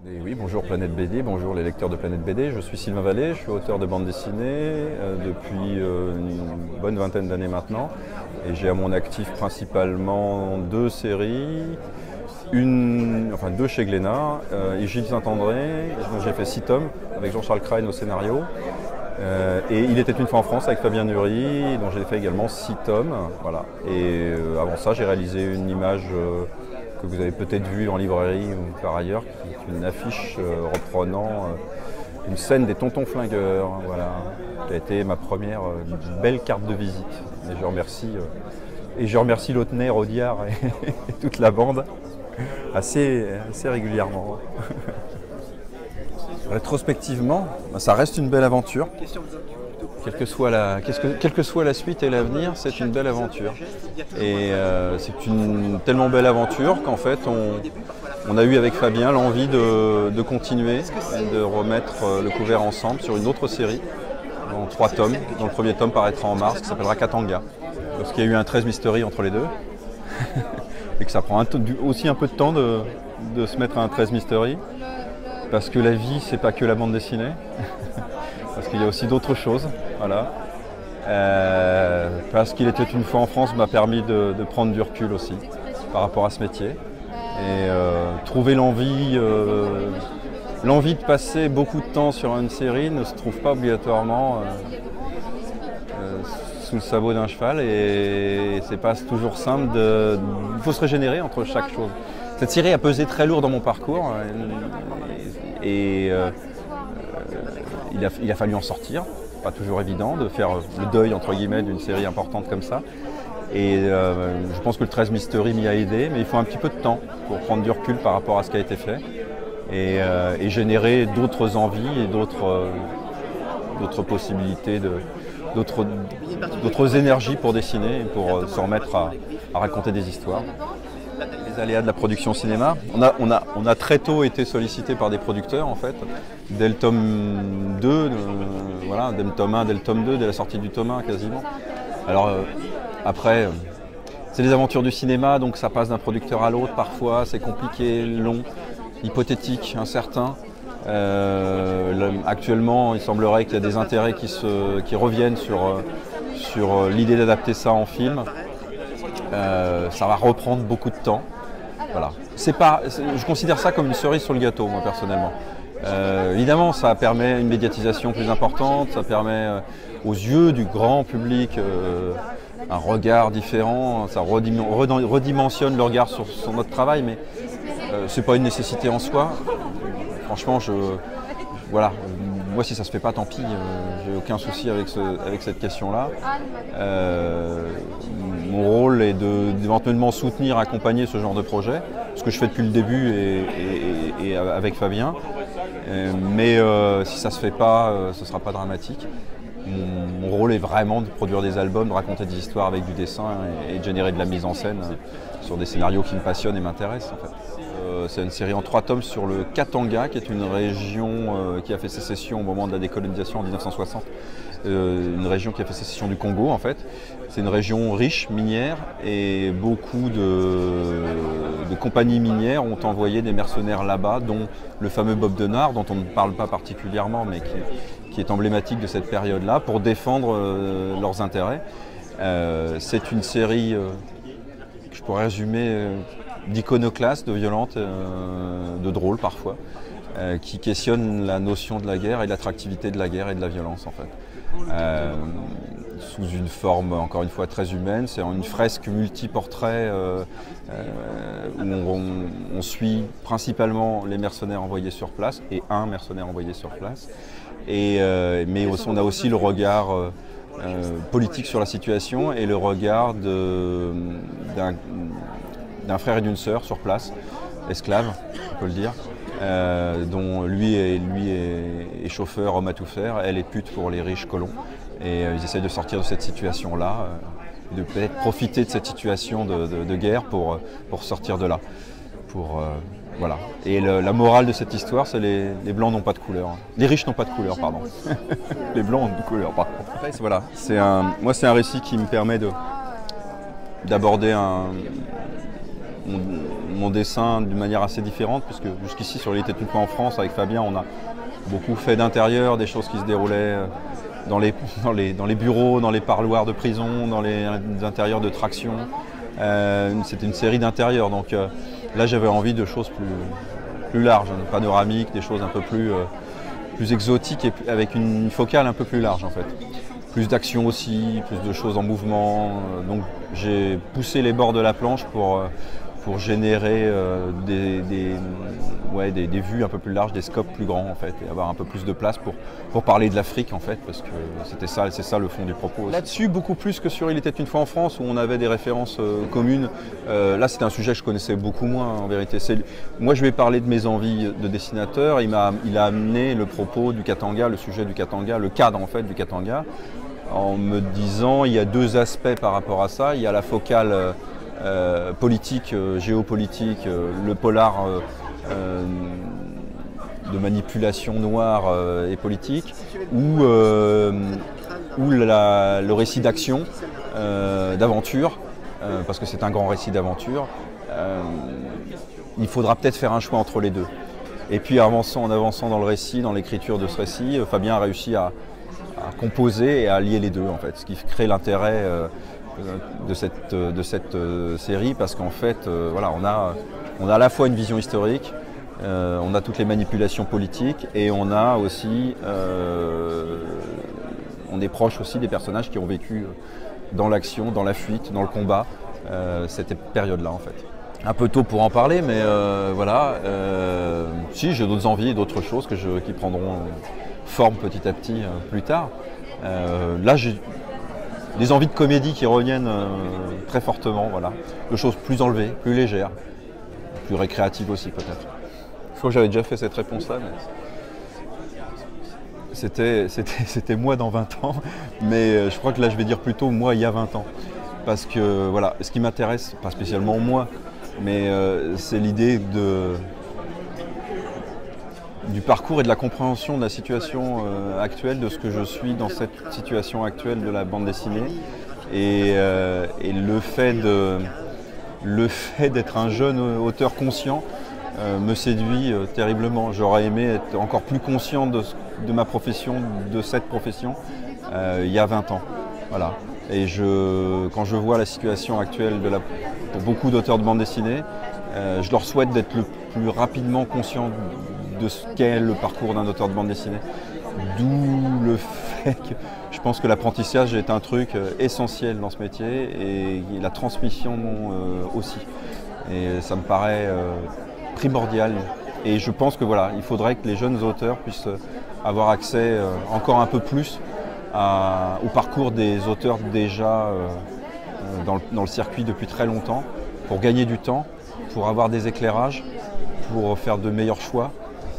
Et oui, bonjour Planète BD, bonjour les lecteurs de Planète BD. Je suis Sylvain Vallée, je suis auteur de bande dessinée depuis une bonne vingtaine d'années maintenant. Et j'ai à mon actif principalement deux séries, deux chez Glénat, et Gilles Saint-André, dont j'ai fait 6 tomes avec Jean-Charles Krahen au scénario. Et Il était une fois en France avec Fabien Nury, dont j'ai fait également 6 tomes. Voilà. Et avant ça, j'ai réalisé une image que vous avez peut-être vue en librairie ou par ailleurs, qui est une affiche reprenant une scène des Tontons Flingueurs, voilà, qui a été ma première belle carte de visite. Et je remercie Lautner, Audiard et toute la bande assez régulièrement. Rétrospectivement, ça reste une belle aventure. Quelle que soit la suite et l'avenir, c'est une belle aventure. Et c'est une tellement belle aventure qu'en fait, on a eu avec Fabien l'envie de continuer, de remettre le couvert ensemble sur une autre série, en 3 tomes, dont le premier tome paraîtra en mars, qui s'appellera Katanga. Parce qu'il y a eu un 13 Mystery entre les deux, et que ça prend aussi un peu de temps de se mettre à un 13 Mystery. Parce que la vie, c'est pas que la bande dessinée, parce qu'il y a aussi d'autres choses. Voilà. Parce qu'il était une fois en France m'a permis de prendre du recul aussi par rapport à ce métier. Et trouver l'envie de passer beaucoup de temps sur une série ne se trouve pas obligatoirement sous le sabot d'un cheval, et c'est pas toujours simple. Il faut se régénérer entre chaque chose. Cette série a pesé très lourd dans mon parcours et il a fallu en sortir. Pas toujours évident de faire le deuil entre guillemets d'une série importante comme ça. Et je pense que le 13 Mystery m'y a aidé, mais il faut un petit peu de temps pour prendre du recul par rapport à ce qui a été fait et générer d'autres envies et d'autres possibilités, d'autres énergies pour dessiner et pour se remettre à raconter des histoires. Les aléas de la production cinéma. On a très tôt été sollicité par des producteurs en fait, dès le tome 2, dès le tome 1, dès le tome 2, dès la sortie du tome 1 quasiment. Alors après, c'est les aventures du cinéma, donc ça passe d'un producteur à l'autre parfois, c'est compliqué, long, hypothétique, incertain. Actuellement, il semblerait qu'il y a des intérêts qui reviennent sur l'idée d'adapter ça en film. Ça va reprendre beaucoup de temps. Voilà. Je considère ça comme une cerise sur le gâteau, moi personnellement. Évidemment, ça permet une médiatisation plus importante, ça permet aux yeux du grand public un regard différent, ça redimensionne le regard sur notre travail, mais c'est pas une nécessité en soi. Franchement, voilà. Moi, si ça se fait pas, tant pis. J'ai aucun souci avec cette question-là. Mon rôle est d'éventuellement soutenir, accompagner ce genre de projet, ce que je fais depuis le début et avec Fabien. Mais si ça se fait pas, ce sera pas dramatique. Mon rôle est vraiment de produire des albums, de raconter des histoires avec du dessin et de générer de la mise en scène sur des scénarios qui me passionnent et m'intéressent en fait. C'est une série en 3 tomes sur le Katanga, qui est une région qui a fait sécession au moment de la décolonisation en 1960. Une région qui a fait sécession du Congo en fait. C'est une région riche, minière, et beaucoup de compagnies minières ont envoyé des mercenaires là-bas, dont le fameux Bob Denard, dont on ne parle pas particulièrement, mais qui est emblématique de cette période-là, pour défendre leurs intérêts. C'est une série que je pourrais résumer d'iconoclaste, de violente, de drôle parfois, qui questionne la notion de la guerre et l'attractivité de la guerre et de la violence en fait. Sous une forme encore une fois très humaine, c'est une fresque multi-portraits où on suit principalement les mercenaires envoyés sur place et un mercenaire envoyé sur place. Mais on a aussi le regard politique sur la situation et le regard d'un frère et d'une sœur sur place, esclaves, on peut le dire, dont lui est chauffeur, homme à tout faire, elle est pute pour les riches colons. Et ils essayent de sortir de cette situation-là, de peut-être profiter de cette situation de guerre pour sortir de là. Voilà. Et la morale de cette histoire, c'est les blancs n'ont pas de couleur. Les riches n'ont pas de couleur, pardon. Les blancs ont de couleur, pardon. Voilà. Moi, c'est un récit qui me permet d'aborder mon mon dessin d'une manière assez différente, puisque jusqu'ici sur Il était une fois en France, avec Fabien, on a beaucoup fait d'intérieur, des choses qui se déroulaient dans les bureaux, dans les parloirs de prison, dans les intérieurs de traction. C'était une série d'intérieurs, donc là j'avais envie de choses plus larges, panoramiques, des choses un peu plus exotiques et avec une focale un peu plus large en fait. Plus d'action aussi, plus de choses en mouvement. Donc j'ai poussé les bords de la planche pour générer des vues un peu plus larges, des scopes plus grands en fait, et avoir un peu plus de place pour parler de l'Afrique en fait, parce que c'est ça le fond du propos. Là-dessus, beaucoup plus que sur Il était une fois en France, où on avait des références communes. Là, c'était un sujet que je connaissais beaucoup moins en vérité. Moi, je vais parler de mes envies de dessinateur. Il a amené le propos du Katanga, le sujet du Katanga, le cadre en fait du Katanga, en me disant il y a deux aspects par rapport à ça. Il y a la focale politique, géopolitique, le polar de manipulation noire et politique, ou le récit d'action, d'aventure, parce que c'est un grand récit d'aventure. Il faudra peut-être faire un choix entre les deux. Et puis en avançant dans le récit, dans l'écriture de ce récit, Fabien a réussi à composer et à lier les deux en fait, ce qui crée l'intérêt de cette série, parce qu'en fait voilà, on a à la fois une vision historique, on a toutes les manipulations politiques, et on a aussi on est proche aussi des personnages qui ont vécu dans l'action, dans la fuite, dans le combat, cette période-là en fait. Un peu tôt pour en parler, mais voilà. Si, j'ai d'autres envies et d'autres choses qui prendront forme petit à petit plus tard. Là, j'ai des envies de comédie qui reviennent très fortement, voilà. De choses plus enlevées, plus légères, plus récréatives aussi peut-être. Je crois que j'avais déjà fait cette réponse-là, mais c'était moi dans 20 ans, mais je crois que là je vais dire plutôt moi il y a 20 ans. Parce que voilà, ce qui m'intéresse, pas spécialement moi, mais c'est l'idée du parcours et de la compréhension de la situation actuelle, de ce que je suis dans cette situation actuelle de la bande dessinée. Et le fait d'être un jeune auteur conscient me séduit terriblement. J'aurais aimé être encore plus conscient de ma profession, de cette profession, il y a 20 ans. Voilà. Et quand je vois la situation actuelle pour beaucoup d'auteurs de bande dessinée, je leur souhaite d'être le plus rapidement conscient de ce qu'est le parcours d'un auteur de bande dessinée. D'où le fait que je pense que l'apprentissage est un truc essentiel dans ce métier, et la transmission aussi. Et ça me paraît primordial. Et je pense que voilà, il faudrait que les jeunes auteurs puissent avoir accès encore un peu plus au parcours des auteurs déjà dans le circuit depuis très longtemps, pour gagner du temps, pour avoir des éclairages, pour faire de meilleurs choix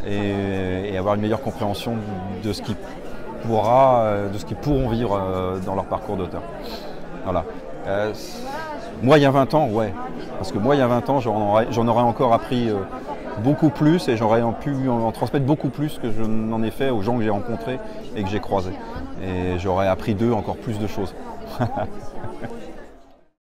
et avoir une meilleure compréhension de ce qu'ils pourront vivre dans leur parcours d'auteur. Voilà. Moi, il y a 20 ans, ouais. Parce que moi, il y a 20 ans, j'en aurais encore appris beaucoup plus, et j'aurais pu en transmettre beaucoup plus que je n'en ai fait aux gens que j'ai rencontrés et que j'ai croisés. Et j'aurais appris d'eux encore plus de choses.